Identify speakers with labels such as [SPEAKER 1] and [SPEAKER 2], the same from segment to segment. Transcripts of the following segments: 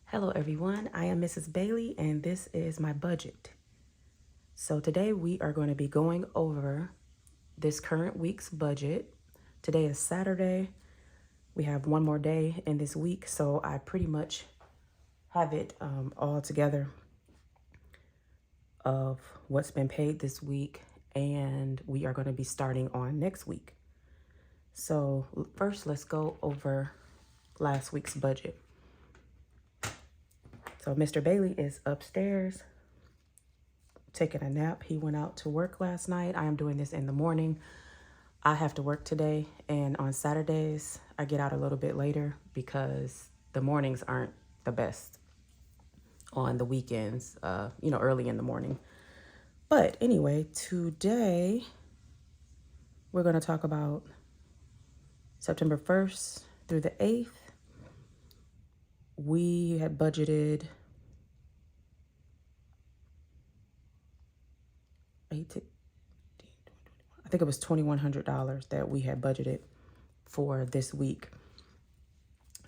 [SPEAKER 1] Hello everyone, I am Mrs. Bailey and this is my budget. So today we are going to be going over this current week's budget. Today is Saturday. We have one more day in this week, so I pretty much have it all together of what's been paid this week, and we are going to be starting on next week. So first, let's go over last week's budget. So Mr. Bailey is upstairs taking a nap. He went out to work last night. I am doing this in the morning. I have to work today, and on Saturdays I get out a little bit later because the mornings aren't the best on the weekends, early in the morning. But anyway, today we're going to talk about September 1st through the 8th. We had budgeted I think it was $2,100 that we had budgeted for this week.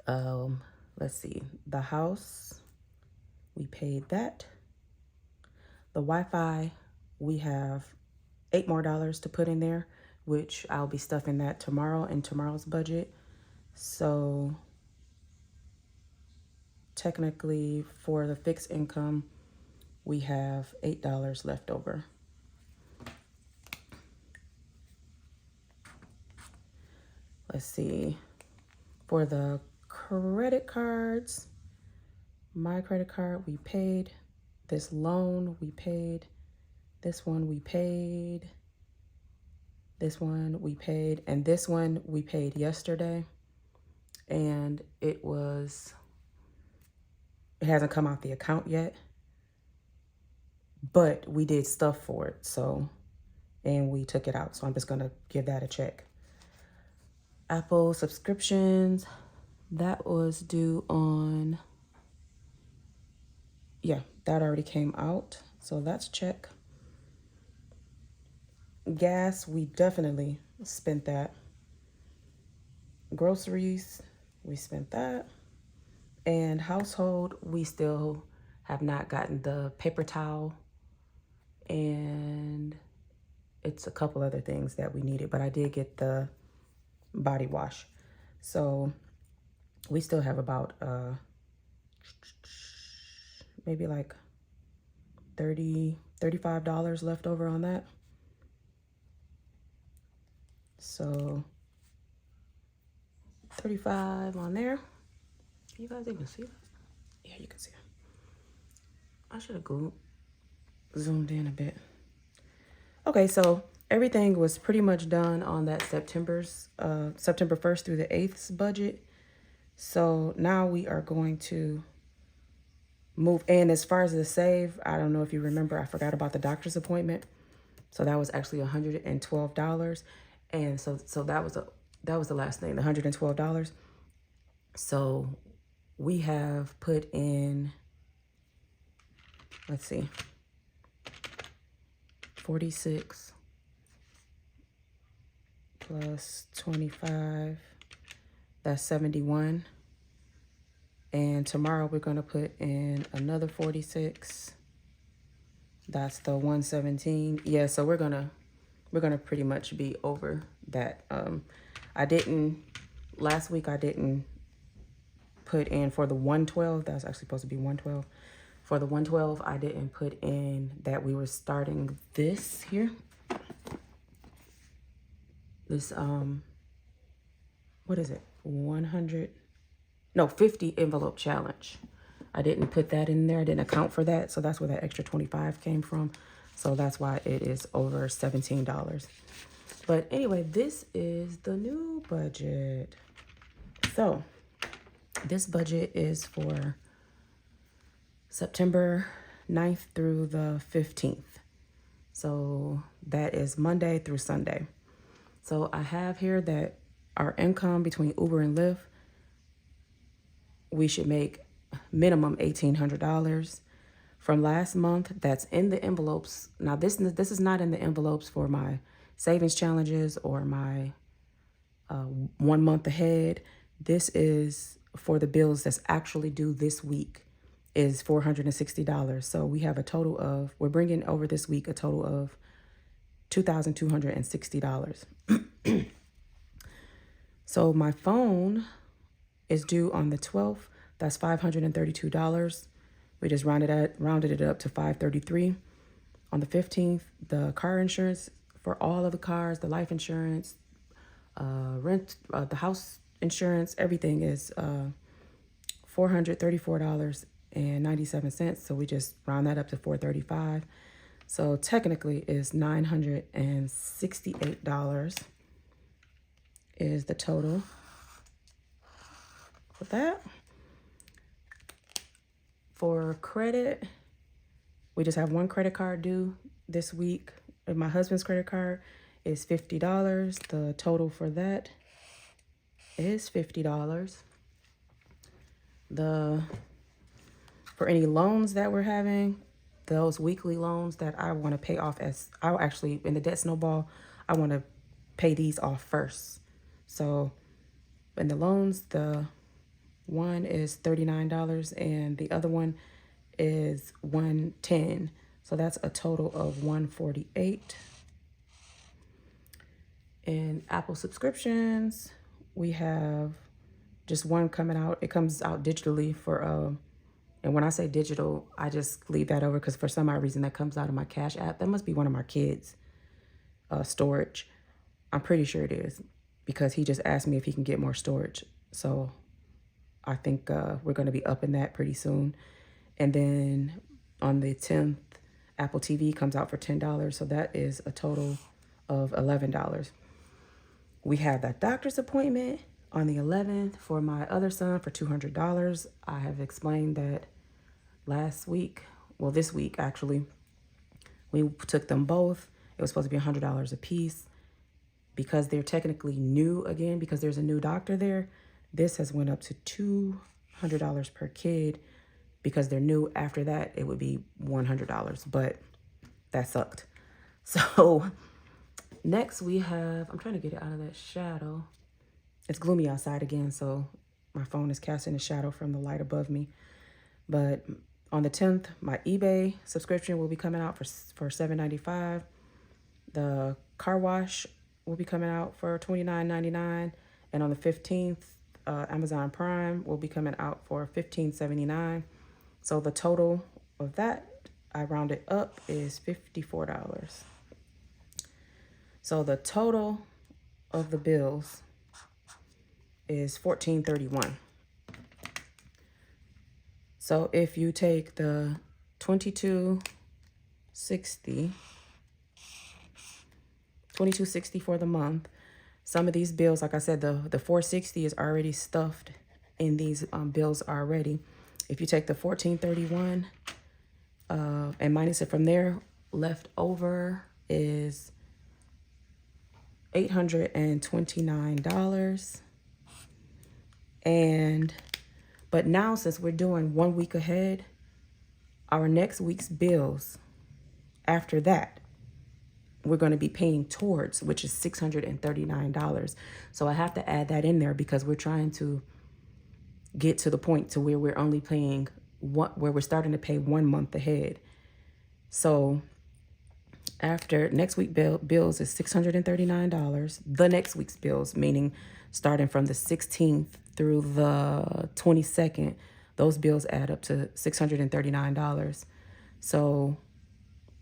[SPEAKER 1] Let's see. The house, we paid that. The Wi-Fi, we have $8 more to put in there, which I'll be stuffing that tomorrow in tomorrow's budget. So technically for the fixed income, we have $8 left over. Let's see. For the credit cards, my credit card, we paid. This loan, we paid. This one, we paid. This one, we paid. And this one, we paid yesterday. And it hasn't come out the account yet. But we did stuff for it, and we took it out. So I'm just going to give that a check. Apple subscriptions, that was due on, that already came out. So that's check. Gas, we definitely spent that. Groceries, we spent that. And household, we still have not gotten the paper towel. And it's a couple other things that we needed, but I did get the body wash. So we still have about maybe like $35 left over on that. So 35 on there. Can you guys even see that? Yeah, you can see it. I should have zoomed in a bit. Okay, so everything was pretty much done on that September 1st through the 8th's budget. So now we are going to move. And as far as the save, I don't know if you remember, I forgot about the doctor's appointment. So that was actually $112. And so that was the last thing, the $112. So we have put in, let's see, 46 plus 25, that's 71. And tomorrow we're going to put in another 46. That's the 117. Yeah, so we're gonna pretty much be over that. Last week I didn't put in for the 112. That's actually supposed to be 112. For the 112, I didn't put in that we were starting this here. This, what is it? 50 envelope challenge. I didn't put that in there. I didn't account for that. So that's where that extra 25 came from. So that's why it is over $17. But anyway, this is the new budget. So this budget is for September 9th through the 15th. So that is Monday through Sunday. So I have here that our income between Uber and Lyft, we should make minimum $1,800. From last month, that's in the envelopes. Now this is not in the envelopes for my savings challenges or my 1 month ahead. This is for the bills that's actually due this week. is $460. So we have a total of, we're bringing over this week a total of $2,260. So my phone is due on the 12th. That's $532. We just rounded it up to $533. On the 15th, the car insurance for all of the cars, the life insurance, the house insurance, everything is $434.97. So we just round that up to $435. So technically is $968 is the total for that. For credit, we just have one credit card due this week. My husband's credit card is $50. The total for that is $50. For any loans that we're having, those weekly loans that I want to pay off in the debt snowball, I want to pay these off first. So in the loans, the one is $39 and the other one is $110. So that's a total of $148. In Apple subscriptions, we have just one coming out. It comes out digitally and when I say digital, I just leave that over because for some odd reason that comes out of my Cash app. That must be one of my kids' storage. I'm pretty sure it is because he just asked me if he can get more storage. So I think we're going to be upping that pretty soon. And then on the 10th, Apple TV comes out for $10. So that is a total of $11. We have that doctor's appointment on the 11th for my other son for $200. I have explained that this week actually, we took them both. It was supposed to be $100 a piece. Because they're technically new again, because there's a new doctor there, this has went up to $200 per kid. Because they're new, after that, it would be $100, but that sucked. So next we have, I'm trying to get it out of that shadow. It's gloomy outside again, so my phone is casting a shadow from the light above me. But on the 10th, my eBay subscription will be coming out for $7.95. The car wash will be coming out for $29.99. And on the 15th, Amazon Prime will be coming out for $15.79. So the total of that, I rounded up, is $54. So the total of the bills is $14.31. So if you take the $22.60 for the month, some of these bills, like I said, the $460 is already stuffed in these bills already. If you take the $14.31 and minus it from there, left over is $829. But now since we're doing 1 week ahead, our next week's bills after that, we're going to be paying towards, which is $639. So I have to add that in there because we're trying to get to the point to where we're only paying where we're starting to pay 1 month ahead. So after next week bills is $639. The next week's bills, meaning starting from the 16th through the 22nd, those bills add up to $639. So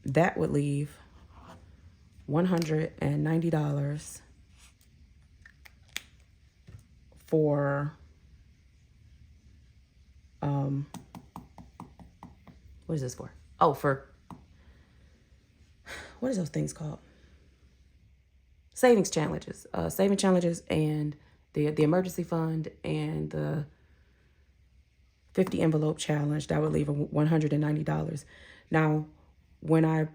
[SPEAKER 1] that would leave $190 for what is this for? Oh, for what is those things called? Savings challenges. Saving challenges and the emergency fund and the 50 envelope challenge. That would leave $190. Now, when I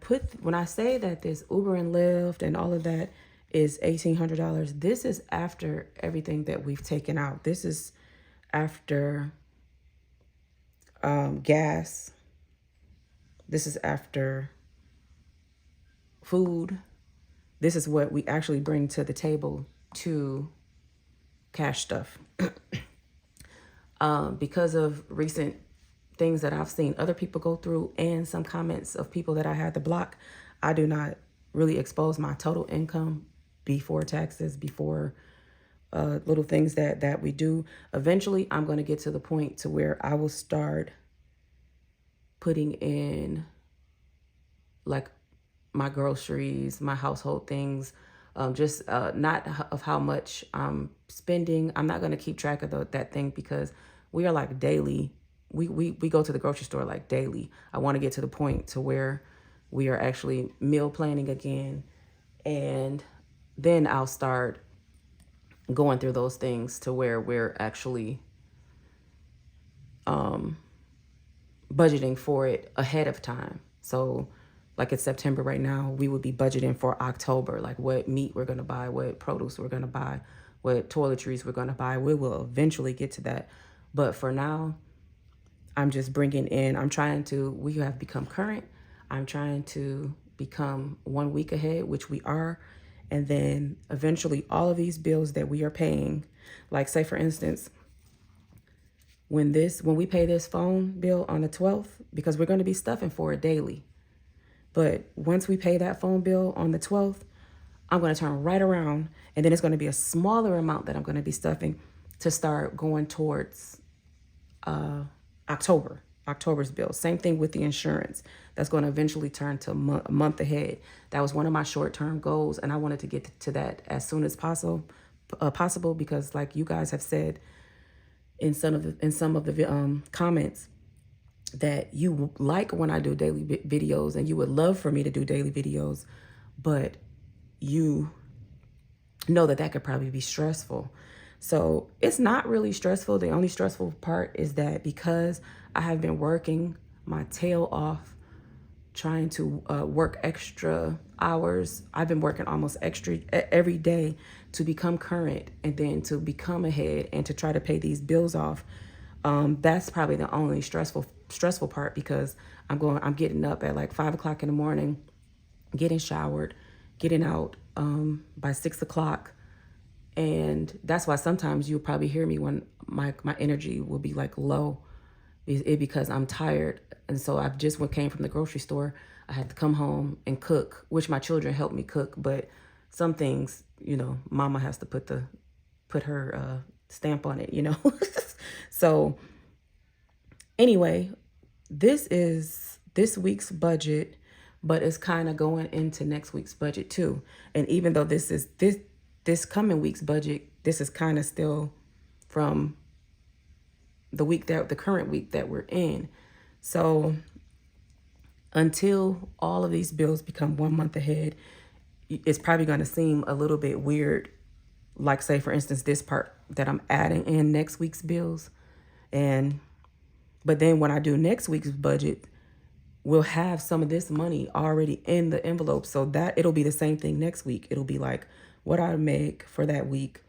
[SPEAKER 1] say that this Uber and Lyft and all of that is $1,800, this is after everything that we've taken out. This is after gas. This is after food. This is what we actually bring to the table to cash stuff. Because of recent things that I've seen other people go through and some comments of people that I had to block, I do not really expose my total income before taxes, before little things that we do. Eventually, I'm going to get to the point to where I will start putting in like my groceries, my household things, just not of how much I'm spending. I'm not going to keep track of that thing because we are like daily. We go to the grocery store like daily. I want to get to the point to where we are actually meal planning again. And then I'll start going through those things to where we're actually budgeting for it ahead of time. So like it's September right now, we would be budgeting for October, like what meat we're going to buy, what produce we're going to buy, what toiletries we're going to buy. We will eventually get to that. But for now, I'm just bringing in, we have become current. I'm trying to become 1 week ahead, which we are. And then eventually all of these bills that we are paying, like say for instance, when we pay this phone bill on the 12th, because we're going to be stuffing for it daily. But once we pay that phone bill on the 12th, I'm going to turn right around and then it's going to be a smaller amount that I'm going to be stuffing to start going towards October's bill. Same thing with the insurance. That's going to eventually turn to a month ahead. That was one of my short-term goals, and I wanted to get to that as soon as possible because like you guys have said in some of the comments, that you like when I do daily videos and you would love for me to do daily videos, but you know that could probably be stressful. So it's not really stressful. The only stressful part is that because I have been working my tail off, trying to work extra hours. I've been working almost extra every day to become current and then to become ahead and to try to pay these bills off. That's probably the only stressful part because I'm getting up at like 5 o'clock in the morning, getting showered, getting out by 6 o'clock. And that's why sometimes you'll probably hear me when my energy will be like low because I'm tired. And so I just came from the grocery store. I had to come home and cook, which my children helped me cook. But some things, mama has to put her stamp on it, So anyway, this is this week's budget, but it's kind of going into next week's budget too. And even though this is this coming week's budget, this is kind of still from the current week that we're in. So until all of these bills become 1 month ahead, it's probably going to seem a little bit weird. Like say, for instance, this part that I'm adding in next week's bills. But then when I do next week's budget, we'll have some of this money already in the envelope. So that it'll be the same thing next week. It'll be like what I make for that week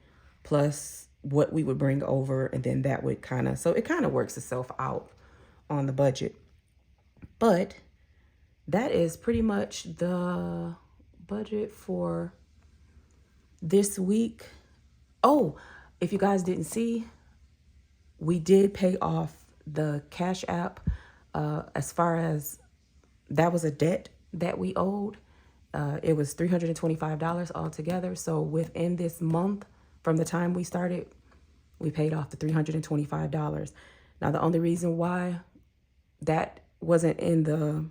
[SPEAKER 1] plus what we would bring over. And then that would so it kind of works itself out on the budget. But that is pretty much the budget for this week. Oh, if you guys didn't see, we did pay off the Cash App as far as that was a debt that we owed. It was $325 altogether. So within this month, from the time we started, we paid off the $325. Now, the only reason why that wasn't in the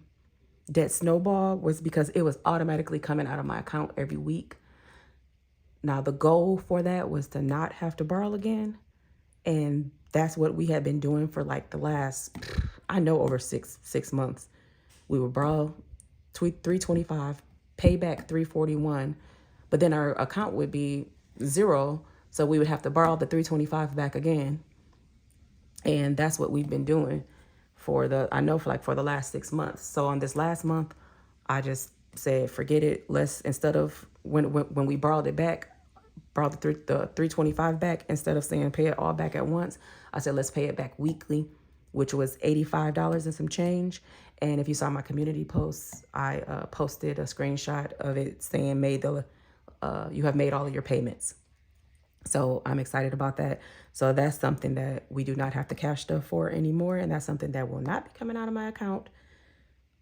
[SPEAKER 1] debt snowball was because it was automatically coming out of my account every week. Now, the goal for that was to not have to borrow again. And that's what we had been doing for like the last, over six months. We would borrow $325, pay back $341, but then our account would be zero. So we would have to borrow the $325 back again. And that's what we've been doing for the last 6 months. So on this last month, I just said, forget it. Let's, instead of when we borrowed it back, borrowed the $325 back, instead of saying pay it all back at once, I said, let's pay it back weekly, which was $85 and some change. And if you saw my community posts, I posted a screenshot of it saying, you have made all of your payments. So I'm excited about that. So that's something that we do not have to cash stuff for anymore. And that's something that will not be coming out of my account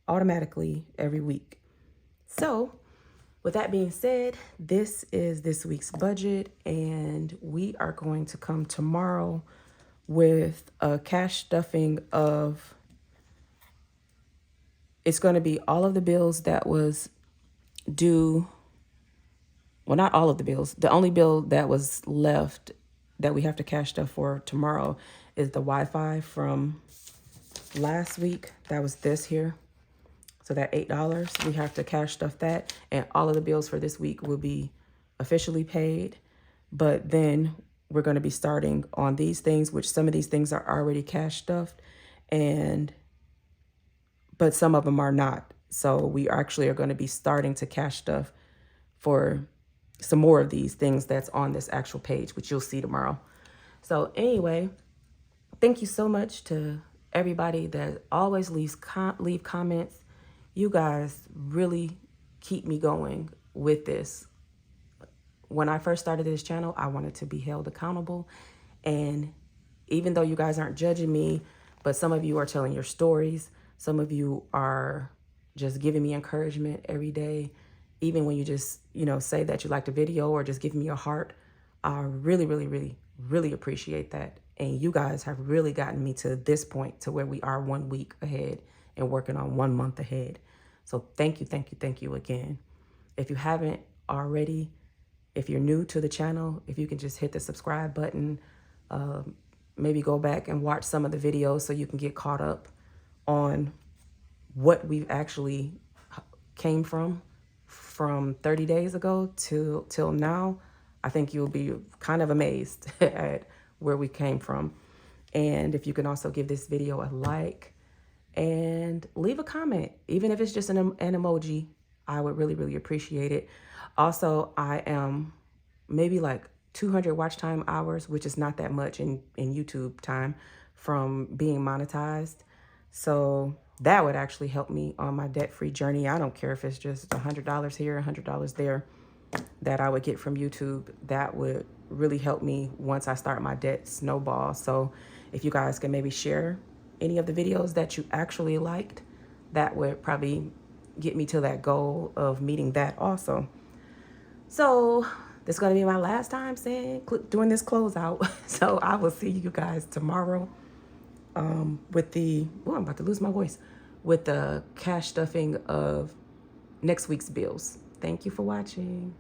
[SPEAKER 1] automatically every week. So with that being said, this is this week's budget, and we are going to come tomorrow with a cash stuffing of, it's going to be all of the bills that was due. Well, not all of the bills. The only bill that was left that we have to cash stuff for tomorrow is the Wi-Fi from last week. That was this here. So that $8, we have to cash stuff that, and all of the bills for this week will be officially paid. But then we're going to be starting on these things, which some of these things are already cash stuffed, but some of them are not. So we actually are going to be starting to cash stuff for some more of these things that's on this actual page, which you'll see tomorrow. So anyway, thank you so much to everybody that always leave comments. You guys really keep me going with this. When I first started this channel, I wanted to be held accountable. And even though you guys aren't judging me, but some of you are telling your stories. Some of you are just giving me encouragement every day. Even when you just, say that you liked a video or just give me a heart. I really, really, really, really appreciate that. And you guys have really gotten me to this point, to where we are 1 week ahead and working on 1 month ahead. So thank you, thank you, thank you again. If you haven't already, if you're new to the channel, if you can just hit the subscribe button, maybe go back and watch some of the videos so you can get caught up on what we've actually came from 30 days ago till now. I think you'll be kind of amazed at where we came from. And if you can also give this video a like and leave a comment, even if it's just an emoji, I would really, really appreciate it. Also, I am maybe like 200 watch time hours, which is not that much in YouTube time, from being monetized. So that would actually help me on my debt-free journey. I don't care if it's just $100 here, $100 there that I would get from YouTube. That would really help me once I start my debt snowball. So if you guys can maybe share any of the videos that you actually liked, that would probably get me to that goal of meeting that also. So this is going to be my last time doing this closeout. So I will see you guys tomorrow with I'm about to lose my voice, with the cash stuffing of next week's bills. Thank you for watching.